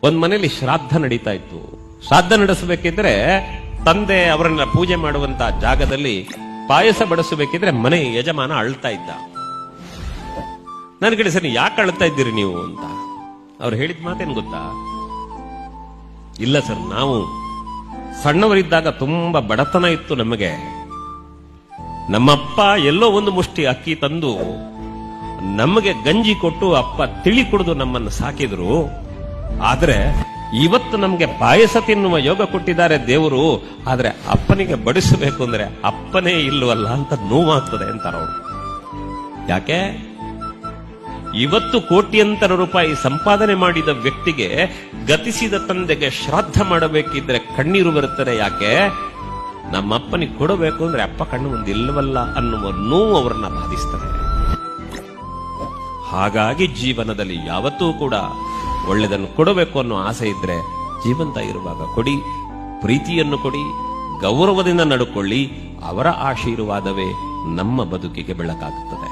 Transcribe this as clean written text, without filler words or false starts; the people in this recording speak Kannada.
ಒಂದ್ ಮನೇಲಿ ಶ್ರಾದ್ದ ನಡೀತಾ ಇತ್ತು. ಶ್ರಾದ್ದ ನಡೆಸಬೇಕಿದ್ರೆ ತಂದೆ ಅವರನ್ನ ಪೂಜೆ ಮಾಡುವಂತ ಜಾಗದಲ್ಲಿ ಪಾಯಸ ಬಡಿಸಬೇಕಿದ್ರೆ ಮನೆ ಯಜಮಾನ ಅಳ್ತಾ ಇದ್ದ. ನನ್ ಕಡೆ ಸರಿ ಯಾಕೆ ಅಳ್ತಾ ಇದ್ದೀರಿ ನೀವು ಅಂತ ಅವ್ರು ಹೇಳಿದ ಮಾತೇನು ಗೊತ್ತಾ? ಇಲ್ಲ ಸರ್, ನಾವು ಸಣ್ಣವರಿದ್ದಾಗ ತುಂಬಾ ಬಡತನ ಇತ್ತು ನಮಗೆ. ನಮ್ಮಪ್ಪ ಎಲ್ಲೋ ಒಂದು ಮುಷ್ಟಿ ಅಕ್ಕಿ ತಂದು ನಮಗೆ ಗಂಜಿ ಕೊಟ್ಟು ಅಪ್ಪ ತಿಳಿ ಕುಡಿದು ನಮ್ಮನ್ನು ಸಾಕಿದ್ರು. ಆದ್ರೆ ಇವತ್ತು ನಮ್ಗೆ ಪಾಯಸ ತಿನ್ನುವ ಯೋಗ ಕೊಟ್ಟಿದ್ದಾರೆ ದೇವರು. ಆದ್ರೆ ಅಪ್ಪನಿಗೆ ಬಡಿಸಬೇಕು ಅಂದ್ರೆ ಅಪ್ಪನೇ ಇಲ್ವಲ್ಲ ಅಂತ ನೋವಾಗ್ತದೆ ಅಂತಾರ ಅವರು. ಯಾಕೆ? ಇವತ್ತು ಕೋಟ್ಯಂತರ ರೂಪಾಯಿ ಸಂಪಾದನೆ ಮಾಡಿದ ವ್ಯಕ್ತಿಗೆ ಗತಿಸಿದ ತಂದೆಗೆ ಶ್ರಾದ್ದ ಮಾಡಬೇಕಿದ್ರೆ ಕಣ್ಣೀರು ಬರುತ್ತದೆ. ಯಾಕೆ? ನಮ್ಮಪ್ಪನಿಗೆ ಕೊಡಬೇಕು ಅಂದ್ರೆ ಅಪ್ಪ ಕಣ್ಣು ಒಂದಿಲ್ಲವಲ್ಲ ಅನ್ನುವ ನೋವು ಅವರನ್ನ ಬಾಧಿಸ್ತದೆ. ಹಾಗಾಗಿ ಜೀವನದಲ್ಲಿ ಯಾವತ್ತೂ ಕೂಡ ಒಳ್ಳೆದನ್ನು ಕೊಡಬೇಕು ಅನ್ನೋ ಆಸೆ ಇದ್ರೆ ಜೀವಂತ ಇರುವಾಗ ಕೊಡಿ, ಪ್ರೀತಿಯನ್ನು ಕೊಡಿ, ಗೌರವದಿಂದ ನಡ್ಕೊಳ್ಳಿ. ಅವರ ಆಶೀರ್ವಾದವೇ ನಮ್ಮ ಬದುಕಿಗೆ ಬೆಳಕಾಗುತ್ತದೆ.